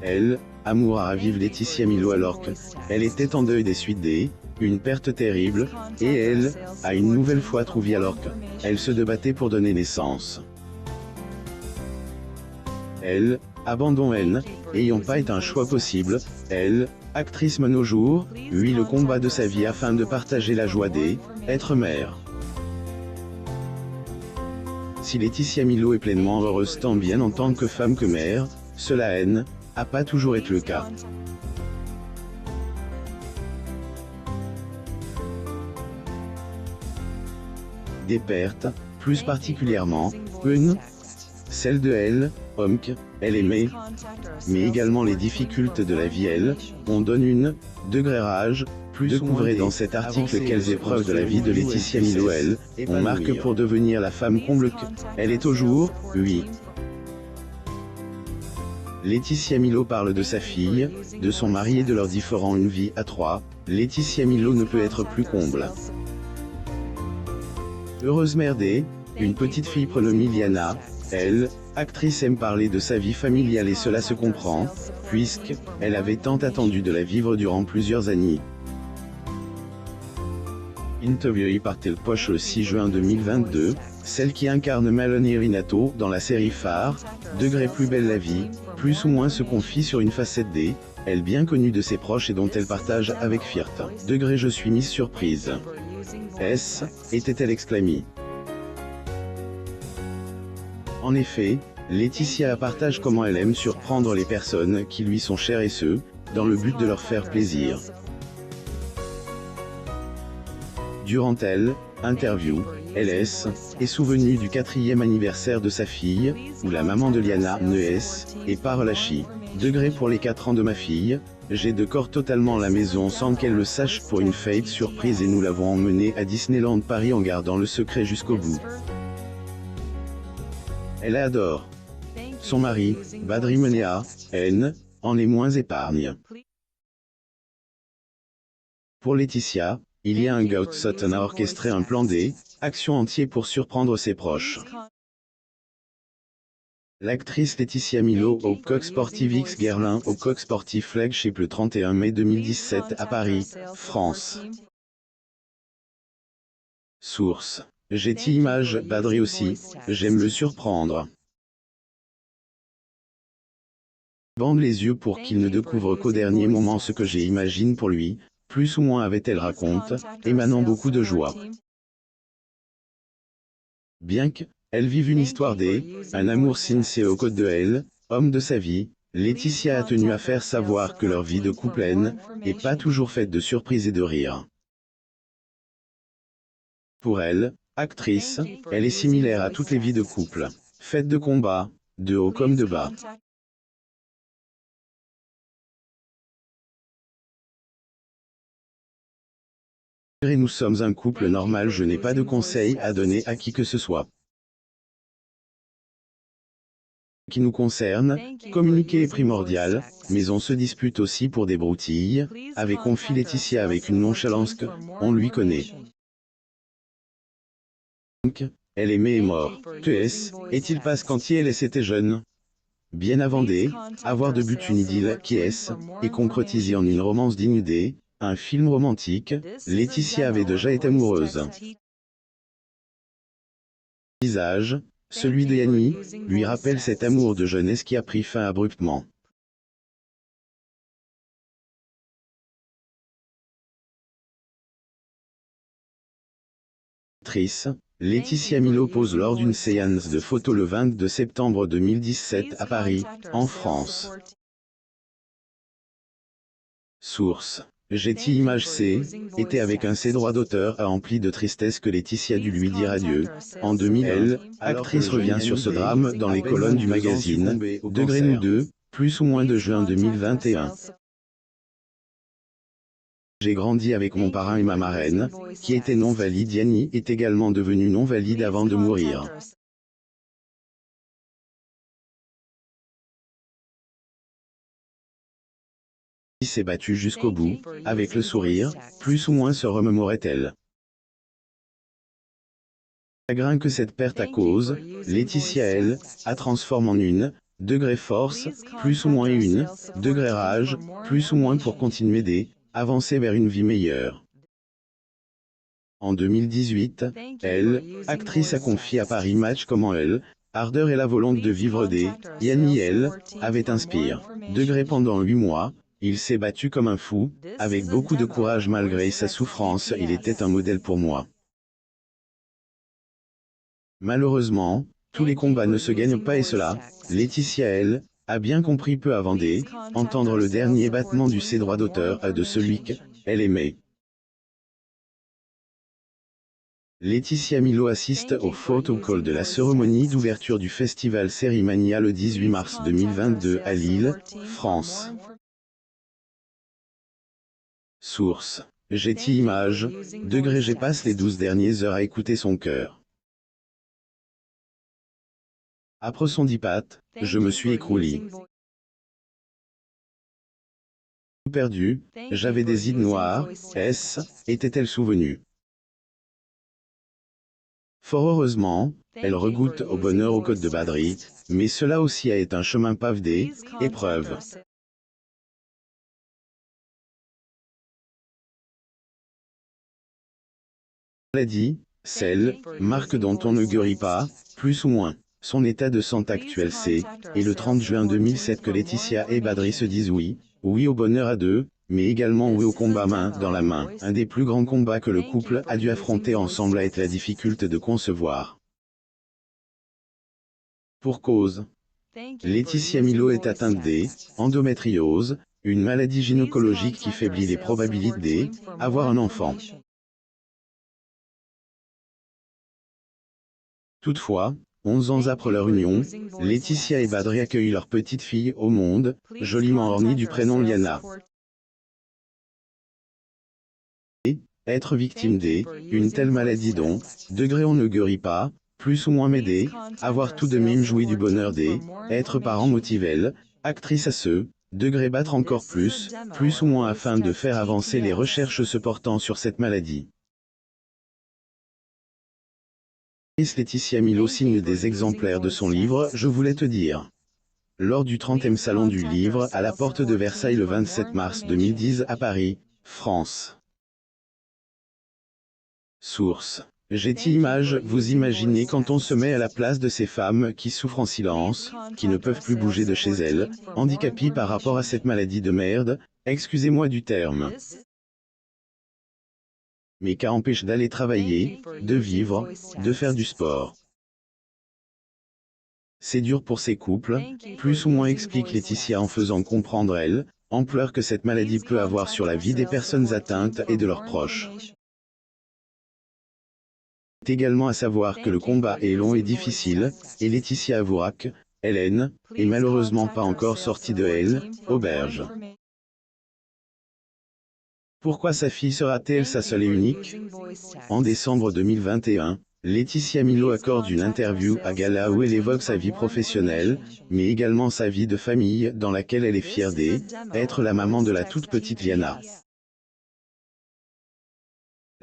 Elle, amour à ravive Laetitia Milo alors qu'elle était en deuil des suites une perte terrible, et elle, a une nouvelle fois trouvé alors qu'elle se débattait pour donner naissance. Elle, abandon N, ayant pas été un choix possible, elle, actrice mène au jour, lui le combat de sa vie afin de partager la joie d'être mère. Si Laetitia Milo est pleinement heureuse tant bien en tant que femme que mère, cela N, a pas toujours été le cas. Des pertes, plus particulièrement, une, celle de elle, homme elle aimait, mais également les difficultés de la vie elle, on donne une, degré rage, plus découvrez dans cet article quelles épreuves de la vie de Laetitia Milo elle, on marque pour devenir la femme comble qu'elle est au jour, oui. Laetitia Milo parle de sa fille, de son mari et de leurs différents une vie à trois, Laetitia Milo ne peut être plus comble. Heureuse merdée, une petite fille prénommée Liana, elle, actrice aime parler de sa vie familiale et cela se comprend, puisque elle avait tant attendu de la vivre durant plusieurs années. Interviewée par Tel Poche le 6 juin 2022, celle qui incarne Melanie Rinato dans la série phare, Degré plus belle la vie, plus ou moins se confie sur une facette elle bien connue de ses proches et dont elle partage avec fierté. Degré je suis mise surprise. Était-elle exclamée. En effet, Laetitia partage comment elle aime surprendre les personnes qui lui sont chères et ce, dans le but de leur faire plaisir. Durant elle, interview, LS, est souvenue du 4e anniversaire de sa fille, où la maman de Liana, est par relâchée. Degré pour les 4 ans de ma fille, j'ai décoré totalement la maison sans qu'elle le sache pour une fête surprise et nous l'avons emmenée à Disneyland Paris en gardant le secret jusqu'au bout. Elle adore. Son mari, Badri Menea, N, en est moins épargne. Pour Laetitia, il y a un Gout Sutton à orchestrer un plan action entier pour surprendre ses proches. L'actrice Laetitia Milo au Coq Sportif X Guerlain au Coq Sportif Flagship le 31 mai 2017 à Paris, France. Source. Getty Images, Badri aussi, j'aime le surprendre. Bande les yeux pour qu'il ne découvre qu'au dernier moment ce que j'ai imagine pour lui, plus ou moins avait-elle raconte, émanant beaucoup de joie. Bien qu'elle vive une histoire un amour sincère aux côtes de elle, homme de sa vie, Laetitia a tenu à faire savoir que leur vie de couple n'est pas toujours faite de surprises et de rires. Pour elle, actrice, elle est similaire à toutes les vies de couple, faite de combats, de haut comme de bas. Nous sommes un couple normal, je n'ai pas de conseils à donner à qui que ce soit. Qui nous concerne, communiquer est primordial, mais on se dispute aussi pour des broutilles, avait confié Laetitia avec une nonchalance que, on lui connaît. Elle aimait et mort. Est-il pas quand elle était jeune? Bien avant avoir de but une idylle qui et concrétisée en une romance digne un film romantique, Laetitia avait déjà été amoureuse. Visage, celui de Yanni, lui rappelle cet amour de jeunesse qui a pris fin abruptement. Laetitia Milo pose lors d'une séance de photos le 22 septembre 2017 à Paris, en France. Source. Getty Images était avec un ses droits d'auteur empli de tristesse que Laetitia dut lui dire adieu. En 2000, elle, actrice revient sur ce drame dans les colonnes du magazine, Degré nous deux, plus ou moins de juin 2021. J'ai grandi avec mon parrain et ma marraine, qui était non-valide. Yanni est également devenue non-valide avant de mourir. Il s'est battue jusqu'au bout, avec le sourire, plus ou moins se remémorait-elle. Chagrin que cette perte à cause, Laetitia elle, a transformé en une, degré force, plus ou moins 1, degré rage, plus ou moins pour continuer d'avancer vers une vie meilleure. En 2018, elle, actrice a confié à Paris Match comment elle, ardeur et la volonté de vivre Yanni elle, avait inspiré. Degré pendant 8 mois, il s'est battu comme un fou, avec beaucoup de courage malgré sa souffrance, il était un modèle pour moi. Malheureusement, tous les combats ne se gagnent pas et cela, Laetitia elle, a bien compris peu avant d'entendre le dernier battement de ses droits d'auteur de celui qu'elle aimait. Laetitia Milo assiste au photo call de la cérémonie d'ouverture du festival Sérimania le 18 mars 2022 à Lille, France. Source: Getty Images, degré j'ai passe les 12 dernières heures à écouter son cœur. Après son dipat, je me suis écroulé. Perdu, j'avais des idées noires, était-elle souvenue? Fort heureusement, elle regoute au bonheur au Côte de Badri, mais cela aussi a été un chemin pavé d'épreuves. Maladie, celle, marque dont on ne guérit pas, plus ou moins. Son état de santé actuel et le 30 juin 2007 que Laetitia et Badri se disent oui au bonheur à deux, mais également oui au combat main dans la main. Un des plus grands combats que le couple a dû affronter ensemble a été la difficulté de concevoir. Pour cause, Laetitia Milo est atteinte d'endométriose, une maladie gynécologique qui faiblit les probabilités d'avoir un enfant. Toutefois, 11 ans après leur union, Laetitia et Badri accueillent leur petite fille au monde, joliment ornie du prénom Liana. Et, être victime d'une telle maladie dont, degré on ne guérit pas, plus ou moins m'aider, avoir tout de même joui du bonheur être parent motive elle, actrice à ce degré battre encore plus ou moins afin de faire avancer les recherches se portant sur cette maladie. Laetitia Milo signe des exemplaires de son livre Je voulais te dire. Lors du 30e Salon du Livre à la porte de Versailles le 27 mars 2010 à Paris, France. Source: Getty Images. Vous imaginez quand on se met à la place de ces femmes qui souffrent en silence, qui ne peuvent plus bouger de chez elles, handicapées par rapport à cette maladie de merde, excusez-moi du terme. Mais qu'à empêche d'aller travailler, de vivre, de faire du sport. C'est dur pour ces couples, plus ou moins explique Laetitia en faisant comprendre ampleur que cette maladie peut avoir sur la vie des personnes atteintes et de leurs proches. Également à savoir que le combat est long et difficile, et Laetitia avouera que Hélène est malheureusement pas encore sortie de l'auberge. Pourquoi sa fille sera-t-elle sa seule et unique? En décembre 2021, Laetitia Milo accorde une interview à Gala où elle évoque sa vie professionnelle, mais également sa vie de famille dans laquelle elle est fière d'être la maman de la toute petite Liana.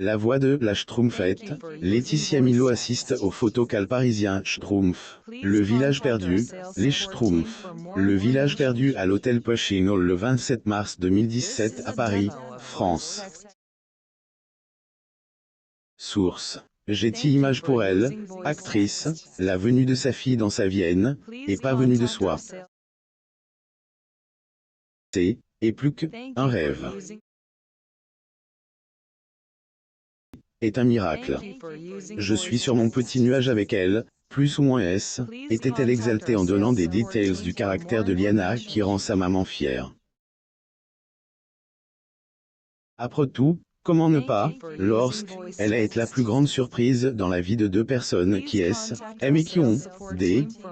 La voix de la Schtroumpfette, Laetitia Milo assiste au photocal parisien Schtroumpf, le village perdu, les Schtroumpfs, le village perdu à l'hôtel Pushing Hall le 27 mars 2017 à Paris, France. Source: Getty Images. Pour elle, actrice, la venue de sa fille dans sa vie est pas venue de soi. C'est plus qu'un rêve. Est un miracle. Je suis sur mon petit nuage avec elle, plus ou moins était-elle exaltée en donnant des details du caractère de Liana qui rend sa maman fière. Après tout, comment ne pas, lorsqu'elle a été la plus grande surprise dans la vie de deux personnes qui aiment et qui ont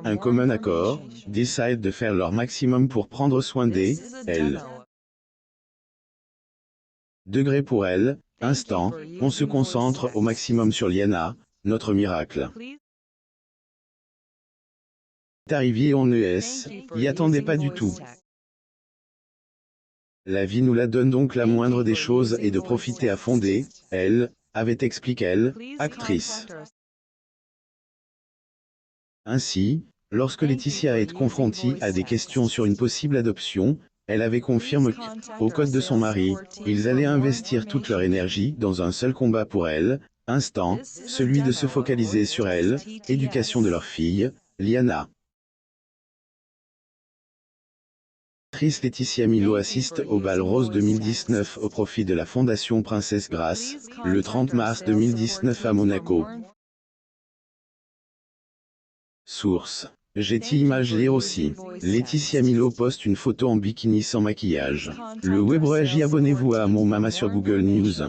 un commun accord, décident de faire leur maximum pour prendre soin d'elle. Degré pour elle, instant, on se concentre au maximum sur Liana, notre miracle. C'est arrivé et on ne y attendait pas du tout. La vie nous la donne donc la moindre des choses et de profiter à fond elle, avait expliqué elle, actrice. Ainsi, Lorsque Laetitia est confrontée à des questions sur une possible adoption, elle avait confirmé qu'au code de son mari, ils allaient investir toute leur énergie dans un seul combat pour elle, instant, celui de se focaliser sur elle, éducation de leur fille, Liana. L'actrice Laetitia Milo assiste au bal rose 2019 au profit de la Fondation Princesse Grace, le 30 mars 2019 à Monaco. Source: Getty Images. Lire aussi. Laetitia Milo poste une photo en bikini sans maquillage. Le web réagit. Abonnez-vous à Mon Mama sur Google News.